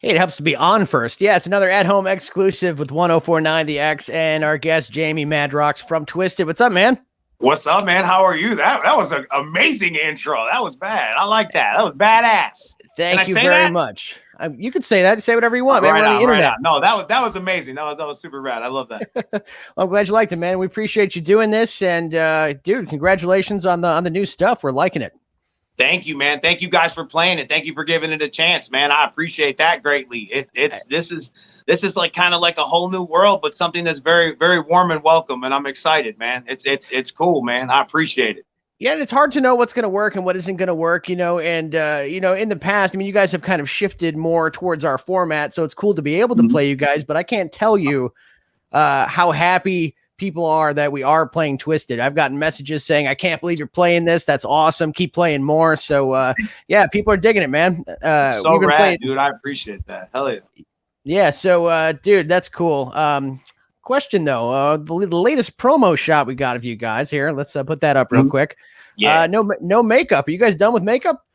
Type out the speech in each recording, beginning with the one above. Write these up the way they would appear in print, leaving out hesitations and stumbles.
Hey, it helps to be on first. Yeah, it's another at-home exclusive with 1049 The X and our guest, Jamie Madrox from Twiztid. What's up, man? What's up, man? How are you? That was an amazing intro. That was bad. I like that. That was badass. Can I Thank you say very that? much. You could say that. Say whatever you want, man. We're Right on the on, right internet. on. No, that was amazing. That was super rad. I love that. Well, I'm glad you liked it, man. We appreciate you doing this. And dude, congratulations on the new stuff. We're liking it. Thank you, man. Thank you guys for playing it. Thank you for giving it a chance, man. I appreciate that greatly. This is like kind of like a whole new world, but something that's very, very warm and welcome. And I'm excited, man. It's cool, man. I appreciate it. Yeah, and it's hard to know what's going to work and what isn't going to work, and in the past, I mean, you guys have kind of shifted more towards our format, so it's cool to be able to play you guys, but I can't tell you how happy people are that we are playing Twiztid. I've gotten messages saying, I can't believe you're playing this. That's awesome. Keep playing more. So, yeah, people are digging it, man. So rad, dude. I appreciate that. Hell yeah. Yeah, so, dude, that's cool. Question though, the latest promo shot we got of you guys here. Let's put that up real quick. Yeah. No makeup. Are you guys done with makeup?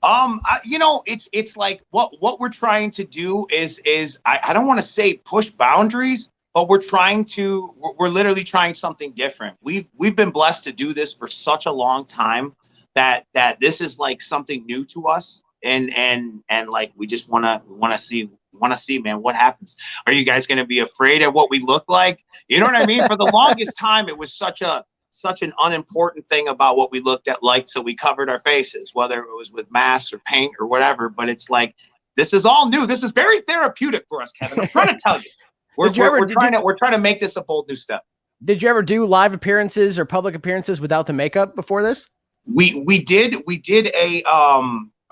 It's like what we're trying to do is I don't want to say push boundaries, but we're literally trying something different. We've been blessed to do this for such a long time that this is like something new to us, and like we just want to see, man, what happens. Are you guys going to be afraid of what we look like? You know what I mean? For the longest time, it was such an unimportant thing about what we looked at like, so we covered our faces, whether it was with masks or paint or whatever. But it's like, this is all new. This is very therapeutic for us, Kevin. I'm trying to tell you. We're trying to make this a bold new step. Did you ever do live appearances or public appearances without the makeup before this? We did a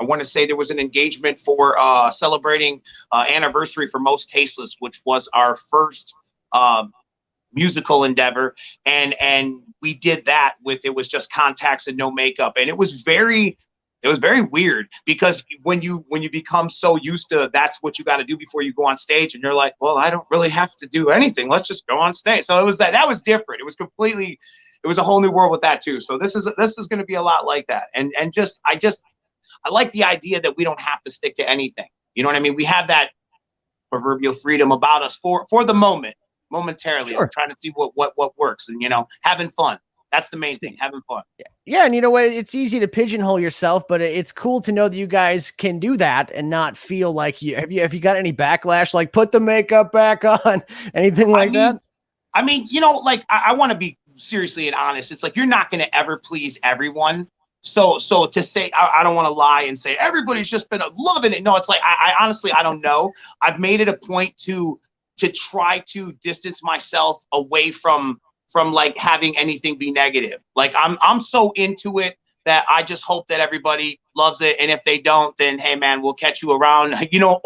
I want to say there was an engagement for celebrating anniversary for Most Tasteless, which was our first musical endeavor, and we did that with, it was just contacts and no makeup, and it was very weird, because when you become so used to that's what you got to do before you go on stage, and you're like, well, I don't really have to do anything, let's just go on stage. So it was that was different. It was a whole new world with that too. So this is going to be a lot like that, and I like the idea that we don't have to stick to anything. You know what I mean? We have that proverbial freedom about us for the momentarily. Sure. Trying to see what works, and having fun. That's the main thing, having fun. Yeah, and you know what? It's easy to pigeonhole yourself, but it's cool to know that you guys can do that and not feel like you have you got any backlash, like put the makeup back on, anything like that? I mean, like I want to be seriously and honest. It's like, you're not going to ever please everyone. So to say, I don't want to lie and say everybody's just been loving it. No, it's like, I honestly, I don't know. I've made it a point to try to distance myself away from like having anything be negative. Like I'm so into it that I just hope that everybody loves it. And if they don't, then hey man, we'll catch you around,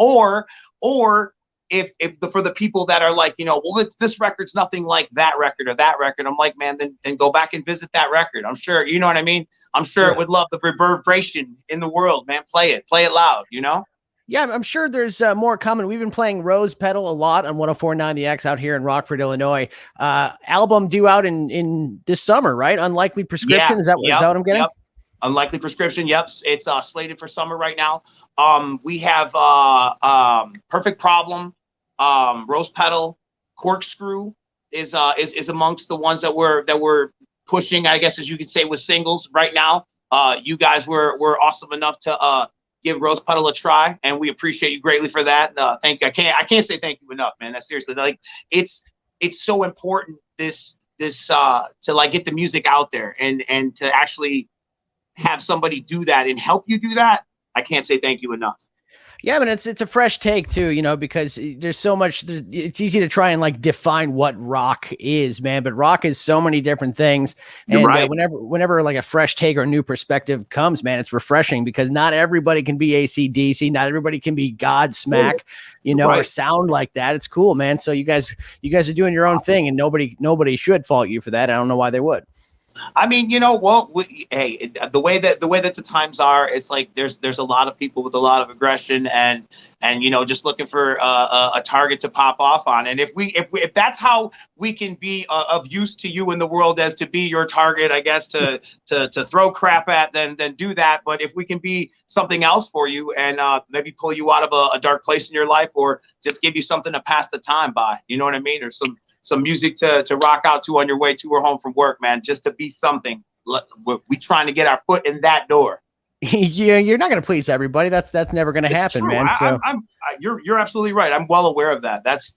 or if for the people that are like, well, this record's nothing like that record or that record, I'm like, man, then go back and visit that record. I'm sure, you know what I mean? I'm sure it would love the reverberation in the world, man. Play it loud, Yeah, I'm sure there's more coming. We've been playing Rose Petal a lot on 1049 The X out here in Rockford, Illinois. Album due out in this summer, right? Unlikely Prescription. Yeah, is that what I'm getting? Yep. Unlikely Prescription. Yep. It's slated for summer right now. We have Perfect Problem, Rose Petal, Corkscrew is amongst the ones that we're pushing, I guess, as you could say, with singles right now. You guys were awesome enough to give Rose Petal a try, and we appreciate you greatly for that. I can't say thank you enough, man. That's seriously, like, it's so important this to like get the music out there and to actually have somebody do that and help you do that. I can't say thank you enough. Yeah, but it's a fresh take too, because there's so much. It's easy to try and like define what rock is, man. But rock is so many different things, and right. Whenever like a fresh take or a new perspective comes, man, it's refreshing, because not everybody can be AC/DC, not everybody can be Godsmack, right, or sound like that. It's cool, man. So you guys are doing your own thing, and nobody should fault you for that. I don't know why they would. I mean, well, hey, the way that the times are, it's like there's a lot of people with a lot of aggression and just looking for a target to pop off on. And if that's how we can be of use to you in the world, as to be your target, I guess to throw crap at, then do that. But if we can be something else for you and maybe pull you out of a dark place in your life, or just give you something to pass the time by, you know what I mean, or some music to rock out to on your way to or home from work, man, just to be something. We trying to get our foot in that door. Yeah, you're not going to please everybody. That's never going to happen, true. man. You're absolutely right. I'm well aware of that. That's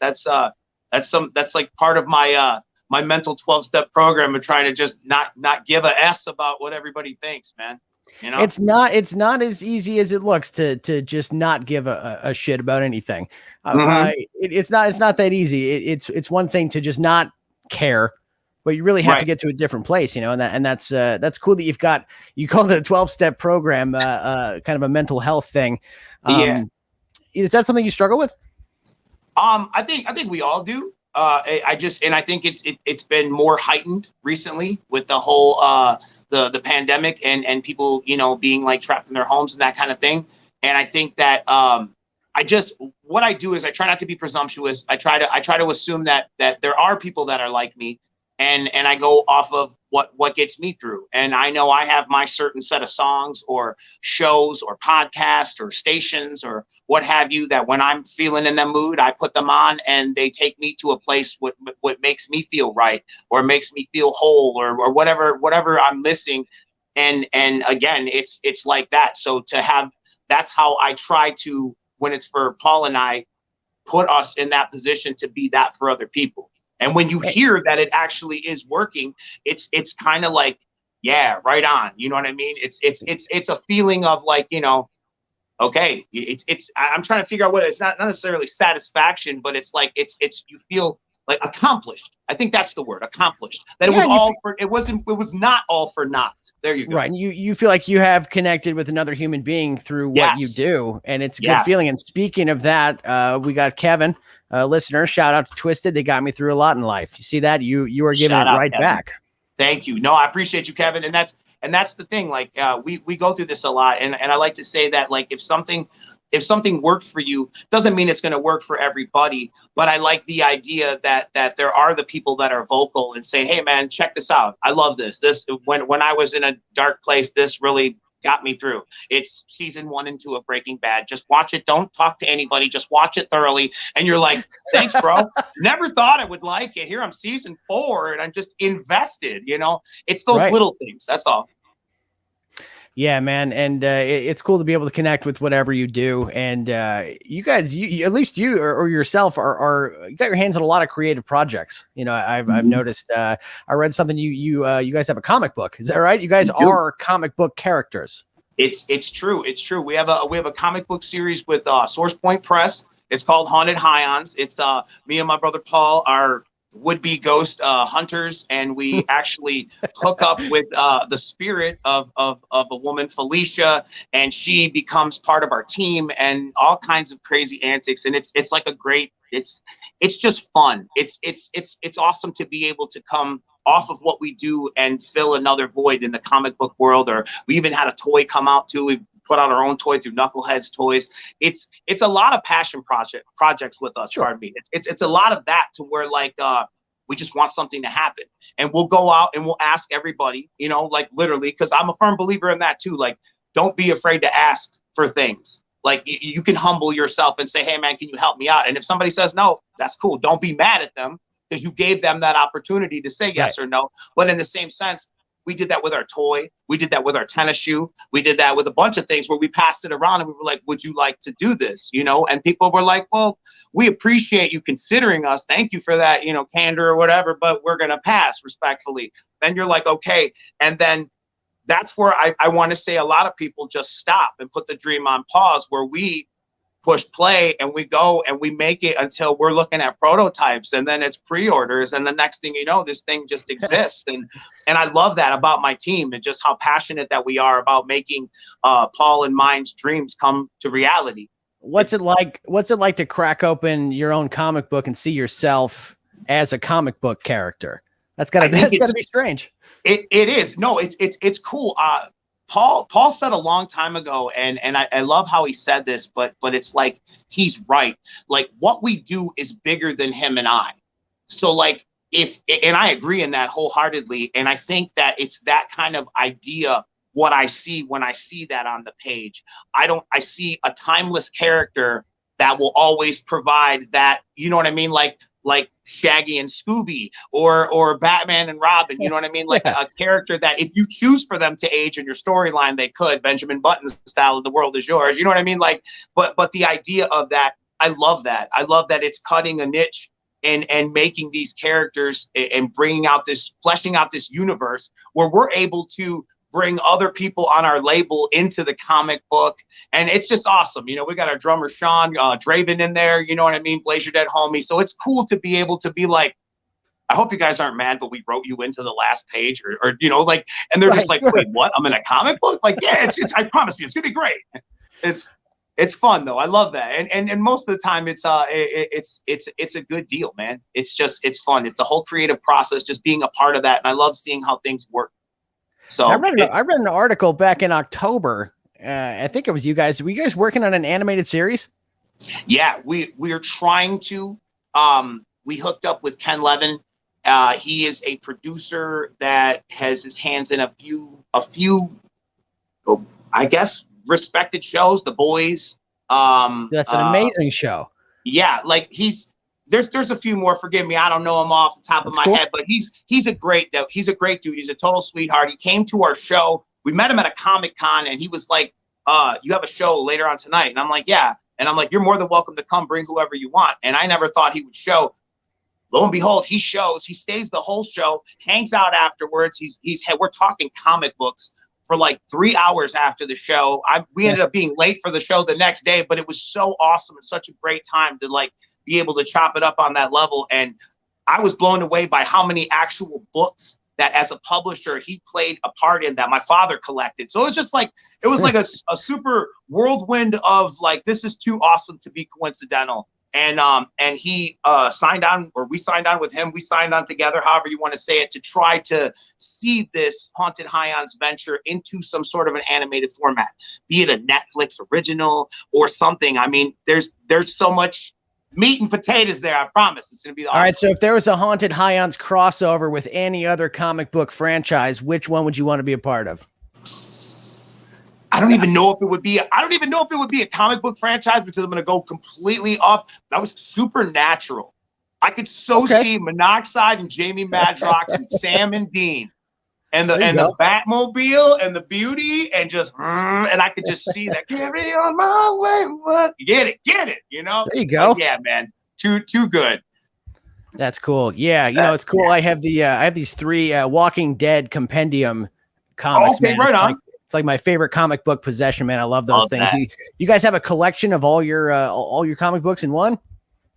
like part of my my mental 12-step program of trying to just not give a S about what everybody thinks, man. It's not as easy as it looks to just not give a shit about anything. It's not that easy. It's one thing to just not care, but you really have to get to a different place, and that's cool that you called it a 12-step program, kind of a mental health thing. Is that something you struggle with? I think we all do. I think it's been more heightened recently with the whole the pandemic and people being like trapped in their homes and that kind of thing. And I think that what I do is I try not to be presumptuous. I try to assume that there are people that are like me, and I go off of what gets me through. And I know I have my certain set of songs or shows or podcasts or stations or what have you, that when I'm feeling in the mood, I put them on and they take me to a place what makes me feel right or makes me feel whole or whatever I'm missing. And again, it's like that. So that's how I try to, when it's for Paul and I, put us in that position to be that for other people. And when you hear that it actually is working, it's kind of like, yeah, right on. You know what I mean? It's a feeling of like, okay, I'm trying to figure out what it's not necessarily satisfaction, but it's like it's you feel like accomplished. I think that's the word, accomplished. That it was not all for naught. There you go. Right. And you feel like you have connected with another human being through what you do. And it's a good feeling. And speaking of that, we got Kevin, listener, shout out to Twiztid. They got me through a lot in life. You see that? You are giving it right back. Thank you. No, I appreciate you, Kevin. And that's the thing. Like we go through this a lot. And I like to say that, like, if something worked for you, doesn't mean it's going to work for everybody. But I like the idea that there are the people that are vocal and say, hey, man, check this out. I love this. When I was in a dark place, this really got me through. It's season 1 and 2 of Breaking Bad. Just watch it. Don't talk to anybody. Just watch it thoroughly. And you're like, thanks, bro. Never thought I would like it. Here I'm season 4 and I'm just invested. It's those little things. That's all. Yeah, man. And it's cool to be able to connect with whatever you do. And you guys, at least you or yourself are you got your hands on a lot of creative projects. I've noticed, I read something you guys have a comic book. Is that right? You guys are comic book characters. It's true. It's true. We have a comic book series with Source Point Press. It's called Haunted Highons. It's me and my brother Paul are would-be ghost hunters, and we actually hook up with the spirit of a woman, Felicia, and she becomes part of our team, and all kinds of crazy antics. And it's like a great, it's just fun. It's awesome to be able to come off of what we do and fill another void in the comic book world. Or we even had a toy come out too. We put out our own toy through Knuckleheads Toys. It's a lot of passion projects with us. Sure. Pardon me. It's a lot of that, to where like we just want something to happen, and we'll go out and we'll ask everybody, like literally, because I'm a firm believer in that too. Like, don't be afraid to ask for things. Like you can humble yourself and say, hey man, can you help me out? And if somebody says no, that's cool. Don't be mad at them, because you gave them that opportunity to say yes or no. But in the same sense, we did that with our toy. We did that with our tennis shoe. We did that with a bunch of things where we passed it around and we were like, would you like to do this? And people were like, well, we appreciate you considering us. Thank you for that, candor or whatever, but we're going to pass respectfully. Then you're like, okay. And then that's where I want to say a lot of people just stop and put the dream on pause, where we push play and we go and we make it until we're looking at prototypes, and then it's pre-orders, and the next thing you know, this thing just exists. And I love that about my team, and just how passionate that we are about making Paul and mine's dreams come to reality. What's it like to crack open your own comic book and see yourself as a comic book character? That's gotta be strange. It is. No, it's cool. Paul said a long time ago, and I love how he said this, but it's like he's right. Like what we do is bigger than him and I. So like and I agree in that wholeheartedly. And I think that it's that kind of idea what I see when I see that on the page. I see a timeless character that will always provide that, you know what I mean? Like Shaggy and Scooby or Batman and Robin, you know what I mean? Like a character that if you choose for them to age in your storyline, they could. Benjamin Button style of The World Is Yours, you know what I mean? Like, but the idea of that, I love that. I love that it's cutting a niche and making these characters and fleshing out this universe where we're able to bring other people on our label into the comic book. And it's just awesome. You know, we got our drummer, Sean Draven in there, you know what I mean? Blaze Your Dead Homie. So it's cool to be able to be like, I hope you guys aren't mad, but we wrote you into the last page or you know, like, and they're just like, wait, what? I'm in a comic book? Like, yeah, it's I promise you, it's gonna be great. It's fun though. I love that. And most of the time it's a good deal, man. It's fun. It's the whole creative process, just being a part of that. And I love seeing how things work. So I read an article back in October. I think it was you guys. Were you guys working on an animated series? Yeah, we are trying to. We hooked up with Ken Levin. He is a producer that has his hands in a few, I guess, respected shows. The Boys. That's an amazing show. Yeah, like there's a few more. Forgive me, I don't know him off the top of my head, but he's a great dude. He's a total sweetheart. He came to our show. We met him at a Comic-Con, and he was like, "You have a show later on tonight?" And I'm like, "Yeah." And I'm like, "You're more than welcome to come. Bring whoever you want." And I never thought he would show. Lo and behold, he shows. He stays the whole show, hangs out afterwards. We're talking comic books for like 3 hours after the show. We ended up being late for the show the next day, but it was so awesome and such a great time to like be able to chop it up on that level. And I was blown away by how many actual books that as a publisher he played a part in that my father collected. So it was just like a super whirlwind of like, this is too awesome to be coincidental. And he signed on, or we signed on with him. We signed on together, however you want to say it, to try to seed this Haunted Highlands venture into some sort of an animated format, be it a Netflix original or something. I mean, there's so much meat and potatoes there. I promise it's going to be awesome. All right. So if there was a Haunted Highlands crossover with any other comic book franchise, which one would you want to be a part of? I don't even know if it would be a comic book franchise, because I'm going to go completely off. That was Supernatural. I could see Monoxide and Jamie Madrox and Sam and Dean and the Batmobile and the Beauty and I could just see that. Carry on my way. What? Get it. You know? There you go. But yeah, man. Too good. That's cool. Yeah. You know, it's cool. Yeah. I have these 3 Walking Dead compendium comics. Okay, man. right on. It's like my favorite comic book possession, man. I love those things. You guys have a collection of all your comic books in one?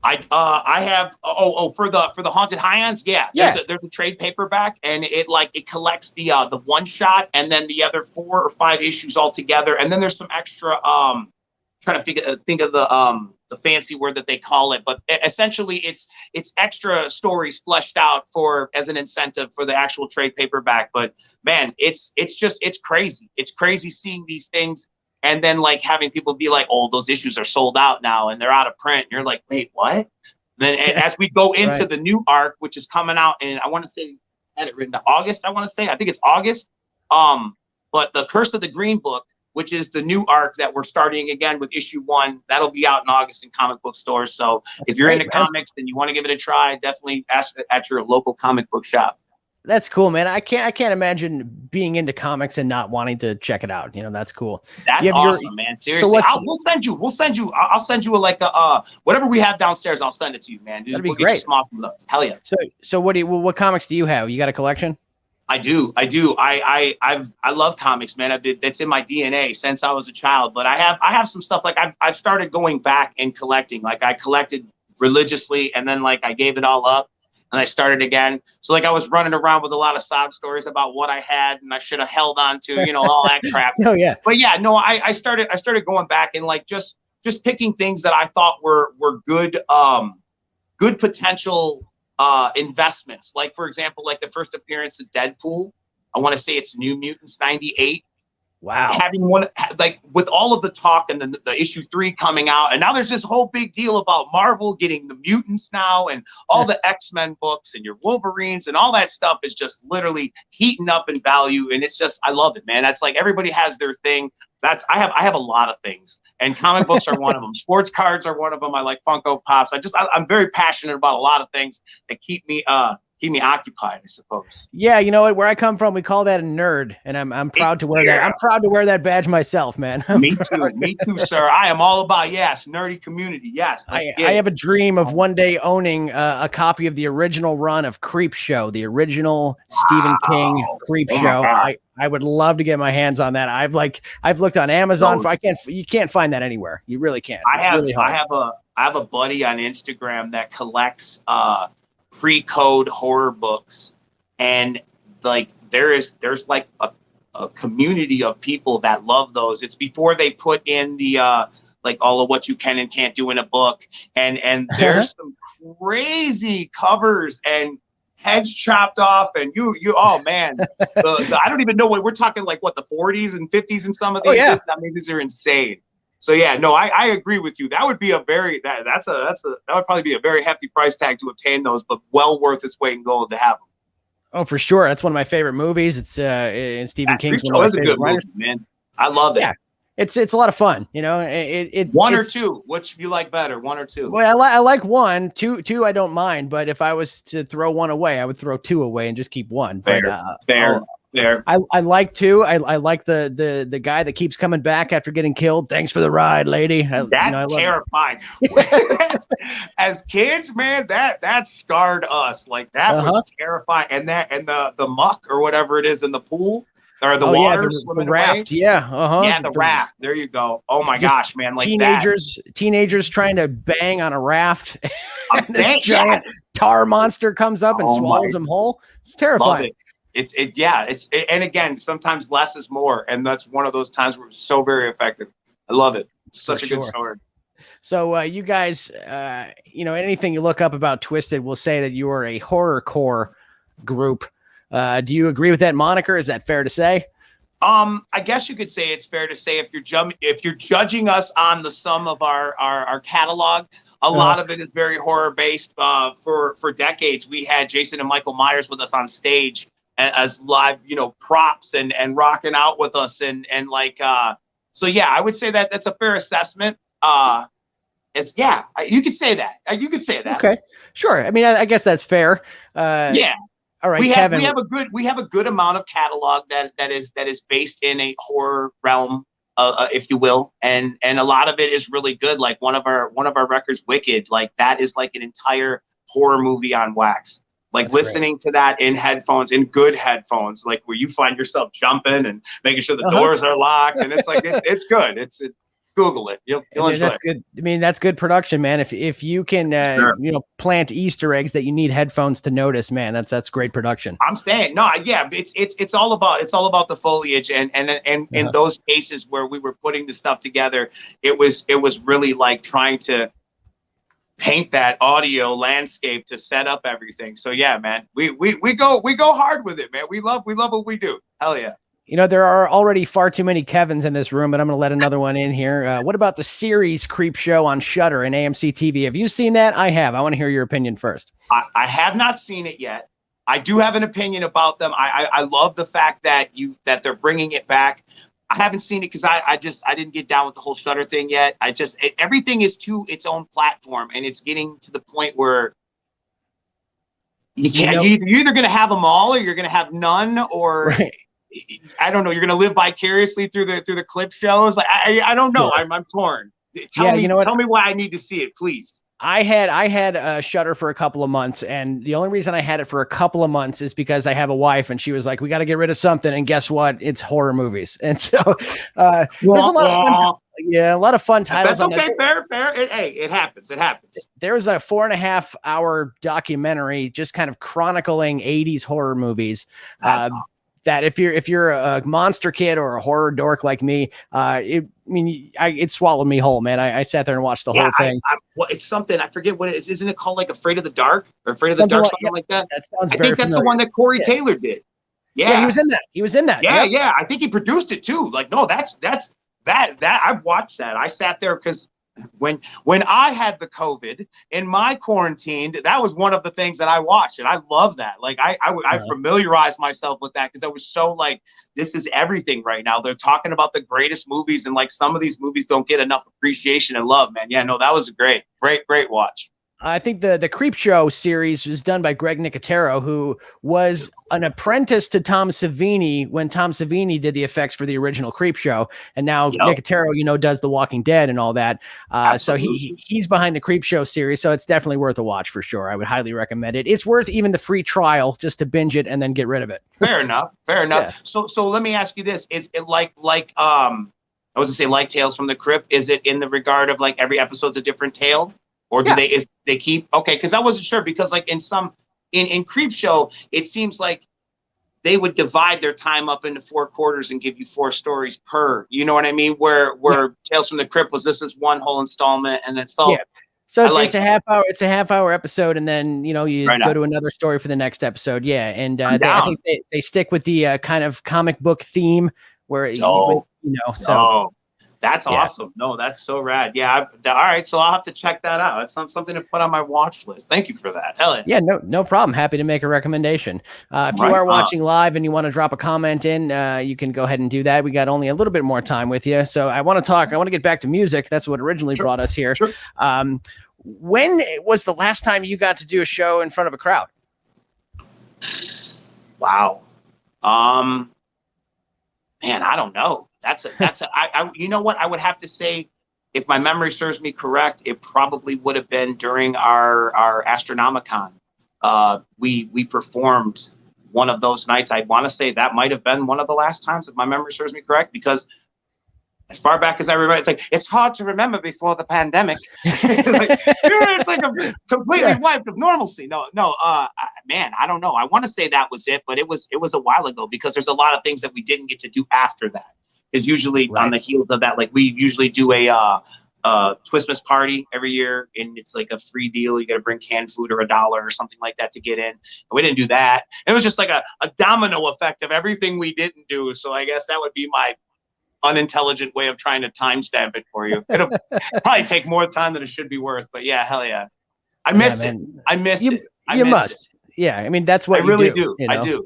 I have for the Haunted Highlands, yeah. There's a trade paperback, and it collects the one shot and then the other 4 or 5 issues all together, and then there's some extra trying to think of the fancy word that they call it, but essentially it's extra stories fleshed out as an incentive for the actual trade paperback. But man, it's crazy. It's crazy seeing these things and then like having people be like, "Oh, those issues are sold out now and they're out of print." And you're like, "Wait, what?" Then as we go into the new arc, which is coming out, and I want to say I had it written to August. I think it's August. But the Curse of the Green Book, which is the new arc that we're starting again with issue 1. That'll be out in August in comic book stores. So if you're into comics and you want to give it a try, definitely ask at your local comic book shop. That's cool, man. I can't imagine being into comics and not wanting to check it out. You know, that's cool. That's awesome, man. Seriously, we'll send you. I'll send you whatever we have downstairs. I'll send it to you, man. That'd be great. Hell yeah. So what comics do you have? You got a collection? I do. I love comics, man. That's in my DNA since I was a child. But I have some stuff like I've started going back and collecting. Like I collected religiously, and then like I gave it all up, and I started again. So like I was running around with a lot of sob stories about what I had and I should have held on to, you know, all that crap. Oh yeah. But yeah, no, I started going back and like just picking things that I thought were good, good potential investments. Like, for example, like the first appearance of Deadpool. I want to say it's New Mutants 98. Wow. Having one, like with all of the talk and the issue 3 coming out, and now there's this whole big deal about Marvel getting the mutants now, and all the X-Men books and your Wolverines and all that stuff is just literally heating up in value. And it's just, I love it, man. That's like, everybody has their thing. That's, I have a lot of things, and comic books are one of them. Sports cards are one of them. I like Funko Pops. I'm very passionate about a lot of things that keep me occupied, I suppose. Yeah, you know what? Where I come from, we call that a nerd, and I'm proud to wear that. I'm proud to wear that badge myself, man. Me too, sir. I am all about nerdy community. Yes, I have a dream of one day owning a copy of the original run of Creep Show, the original Stephen King Creep Show. I would love to get my hands on that. I've looked on Amazon. You can't find that anywhere. You really can't. I have a buddy on Instagram that collects pre-code horror books, and like there's like a community of people that love those. It's before they put in the like all of what you can and can't do in a book, and there's some crazy covers and heads chopped off, and you oh man, I don't even know what we're talking, like what, the 40s and 50s and some of these. Oh, yeah. I mean, these are insane. So yeah, no, I agree with you. That would be that would probably be a very hefty price tag to obtain those, but well worth its weight in gold to have them. Oh, for sure. That's one of my favorite movies. It's in Stephen King's one of my favorite writers. Movie, man. I love it. Yeah. It's a lot of fun, you know. One or two, which you like better, one or two? Well, I like one, two. I don't mind, but if I was to throw one away, I would throw two away and just keep one. Fair. I like two. I like the guy that keeps coming back after getting killed. Thanks for the ride, lady. That's terrifying. As kids, man, that scarred us. Like that was terrifying. And the muck or whatever it is in the pool. Or the water, the raft, yeah, the raft. There you go. Oh my gosh, man! Like teenagers trying to bang on a raft. This giant tar monster comes up and swallows them whole. It's terrifying. And again, sometimes less is more, and that's one of those times where it's so very effective. I love it. It's such a good story. So you guys, anything you look up about Twiztid will say that you are a horrorcore group. Do you agree with that moniker? Is that fair to say? I guess you could say it's fair to say if you're judging us on the sum of our catalog, a lot of it is very horror based. For decades, we had Jason and Michael Myers with us on stage as live, props and rocking out with us, and like so yeah, I would say that that's a fair assessment. You could say that. You could say that. Okay, sure. I mean, I guess that's fair. Yeah. All right, Kevin. We have a good amount of catalog that is based in a horror realm, if you will, and a lot of it is really good. Like one of our records, Wicked, like that is like an entire horror movie on wax. Like that's listening to that in headphones, in good headphones, like where you find yourself jumping and making sure the doors are locked, and it's like it's good. Google it. You'll enjoy that's good. I mean, that's good production, man. If you can, plant Easter eggs that you need headphones to notice, man, that's great production. I'm saying, no, yeah, it's all about the foliage, and in those cases where we were putting the stuff together, it was really like trying to paint that audio landscape to set up everything. So yeah, man, we go hard with it, man. We love what we do. Hell yeah. There are already far too many Kevins in this room, but I'm going to let another one in here. What about the series Creep Show on Shudder and AMC TV? Have you seen that? I have. I want to hear your opinion first. I have not seen it yet. I do have an opinion about them. I love the fact that they're bringing it back. I haven't seen it because I didn't get down with the whole Shudder thing yet. Everything is to its own platform, and it's getting to the point where you can't. You're either going to have them all, or you're going to have none, or. Right. I don't know. You're going to live vicariously through the clip shows. Like I don't know. Yeah. I'm torn. Tell me why I need to see it, please. I had Shudder for a couple of months, and the only reason I had it for a couple of months is because I have a wife, and she was like, "We got to get rid of something." And guess what? It's horror movies, and so there's a lot of fun. A lot of fun titles. That's okay. Fair. It happens. There was a 4.5-hour documentary just kind of chronicling 80s horror movies. that if you're a monster kid or a horror dork like me, it swallowed me whole, man. I sat there and watched the whole thing. Well, it's something, I forget what it is. Isn't it called like Afraid of the Dark or Afraid of the Something Dark, like, something like that? That sounds I very think that's familiar. the one that Corey Taylor did. Yeah, he was in that. He was in that. Yeah, Yep. yeah. I think he produced it too. Like, no, that I watched that. I sat there because when I had the COVID in my quarantine, that was one of the things that I watched, and I love that. Like, I familiarized myself with that because I was so like, this is everything right now. They're talking about the greatest movies, and like some of these movies don't get enough appreciation and love, man. Yeah, no, that was a great watch. I think the Creepshow series was done by Greg Nicotero, who was an apprentice to Tom Savini when Tom Savini did the effects for the original Creepshow, and now Nicotero, does The Walking Dead and all that. So he's behind the Creepshow series, so it's definitely worth a watch for sure. I would highly recommend it. It's worth even the free trial just to binge it and then get rid of it. Fair enough. Yeah. So let me ask you this: is it like I was gonna say like Tales from the Crypt? Is it in the regard of like every episode's a different tale? Or do they keep okay? Because I wasn't sure, because like in Creepshow, it seems like they would divide their time up into 4 quarters and give you 4 stories per. You know what I mean? Where Tales from the Crypt was, this is one whole installment, and then so it's a half hour. It's a half-hour episode, and then you go to another story for the next episode. Yeah, and I think they stick with the kind of comic book theme where That's awesome. No, that's so rad. Yeah. All right. So I'll have to check that out. It's something to put on my watch list. Thank you for that. Hell yeah. Yeah, no problem. Happy to make a recommendation. If you are watching live and you want to drop a comment in, you can go ahead and do that. We got only a little bit more time with you. So I want to get back to music. That's what originally brought us here. Sure. When was the last time you got to do a show in front of a crowd? Wow. Man, I don't know. You know what? I would have to say, if my memory serves me correct, it probably would have been during our Astronomicon. We performed one of those nights. I want to say that might have been one of the last times, if my memory serves me correct, because as far back as I remember, it's hard to remember before the pandemic. It's like a completely wiped of normalcy. No, man, I don't know. I want to say that was it, but it was a while ago, because there's a lot of things that we didn't get to do after that. Is usually on the heels of that, like we usually do a Twistmas party every year, and it's like a free deal. You got to bring canned food or $1 or something like that to get in. And we didn't do that. It was just like a domino effect of everything we didn't do. So I guess that would be my unintelligent way of trying to timestamp it for you. It'll probably take more time than it should be worth, but yeah, hell yeah. I miss it. I miss it. You must. Yeah. I mean, that's what I really do. I do.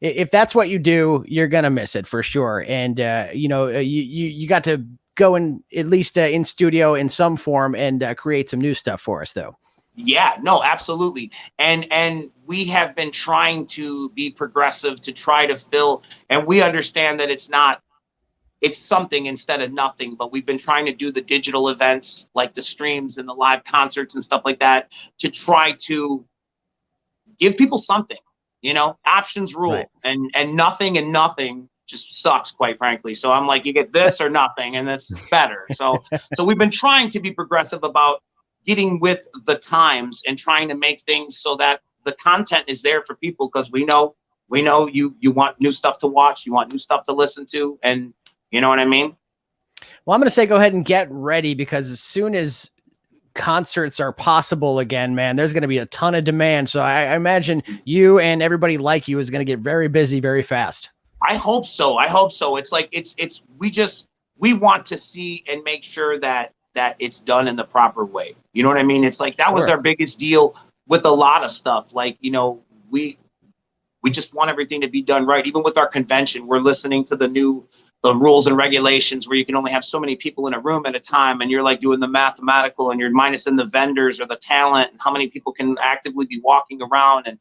If that's what you do, you're going to miss it for sure. And, you got to go in at least in studio in some form and create some new stuff for us, though. Yeah, no, absolutely. And we have been trying to be progressive to try to fill, and we understand that it's something instead of nothing, but we've been trying to do the digital events like the streams and the live concerts and stuff like that to try to give people something. Options rule, right. and nothing just sucks, quite frankly. So I'm like, you get this or nothing, and it's better. So we've been trying to be progressive about getting with the times and trying to make things so that the content is there for people, because we know you want new stuff to watch, you want new stuff to listen to, and you know what I mean? Well, I'm going to say go ahead and get ready, because as soon as concerts are possible again, man, there's going to be a ton of demand. So I imagine you and everybody like you is going to get very busy very fast. I hope so. It's like we want to see and make sure that it's done in the proper way. You know what I mean? It's like that was our biggest deal with a lot of stuff. Like, we just want everything to be done right. Even with our convention, we're listening to the rules and regulations where you can only have so many people in a room at a time, and you're like doing the mathematical, and you're minusing the vendors or the talent and how many people can actively be walking around. And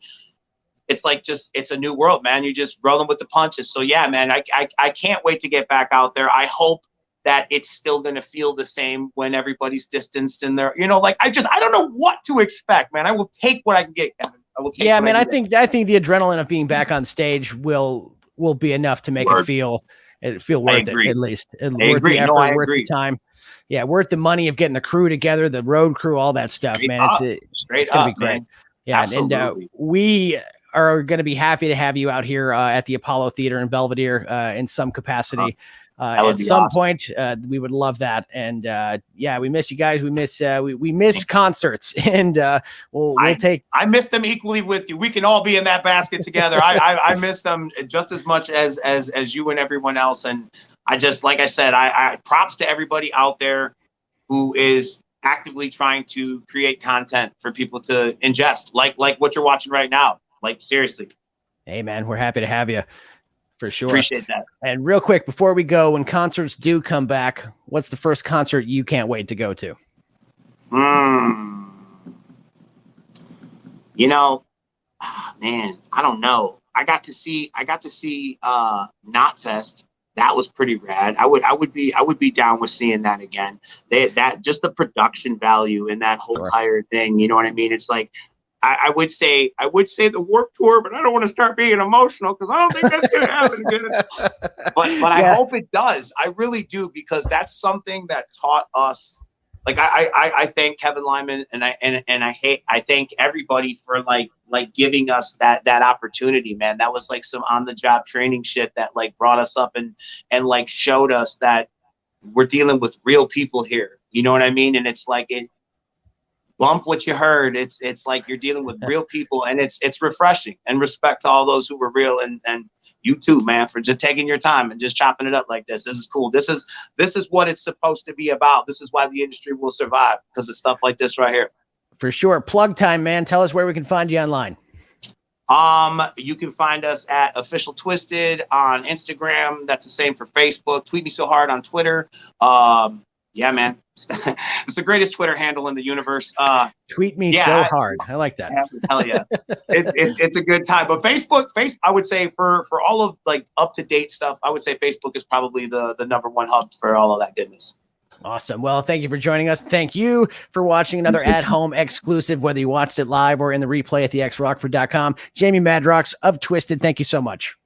it's like, it's a new world, man. You just rolling with the punches. So yeah, man, I can't wait to get back out there. I hope that it's still going to feel the same when everybody's distanced in there. I don't know what to expect, man. I will take what I can get, Kevin. I will take. Yeah, man. I think the adrenaline of being back on stage will be enough to make it feel worth it, at least. Worth the effort, worth the time. Yeah, worth the money of getting the crew together, the road crew, all that stuff, man. It's going to be great. Man. Yeah, absolutely. And are going to be happy to have you out here at the Apollo Theater in Belvedere in some capacity. At some point, we would love that. And yeah, we miss you guys. We miss concerts, and we'll take. I miss them equally with you. We can all be in that basket together. I miss them just as much as you and everyone else. And I just, like I said, I props to everybody out there who is actively trying to create content for people to ingest, like what you're watching right now. Like, seriously. Hey man, we're happy to have you. For sure. Appreciate that. And real quick, before we go, when concerts do come back, what's the first concert you can't wait to go to? You know, man, I don't know. I got to see Knotfest. That was pretty rad. I would be down with seeing that again. That just the production value in that whole entire thing. You know what I mean? It's like, I would say the Warped Tour, but I don't want to start being emotional because I don't think that's going to happen again. But yeah. I hope it does. I really do, because that's something that taught us. Like I thank Kevin Lyman and I thank everybody for like giving us that opportunity, man. That was like some on the job training shit that like brought us up and like showed us that we're dealing with real people here. You know what I mean? And it's like bump what you heard. It's like you're dealing with real people, and it's refreshing. And respect to all those who were real, and you too, man, for just taking your time and just chopping it up like this. This is cool. This is what it's supposed to be about. This is why the industry will survive, because of stuff like this right here. For sure. Plug time, man. Tell us where we can find you online. You can find us at Official Twiztid on Instagram. That's the same for Facebook. Tweet me so hard on Twitter. Yeah, man. It's the greatest Twitter handle in the universe. Tweet me so hard. I like that. Hell yeah. It's a good time. But Facebook, I would say for all of like up-to-date stuff, I would say Facebook is probably the number one hub for all of that goodness. Awesome. Well, thank you for joining us. Thank you for watching another at-home exclusive, whether you watched it live or in the replay at thexrockford.com. Jamie Madrox of Twiztid, thank you so much.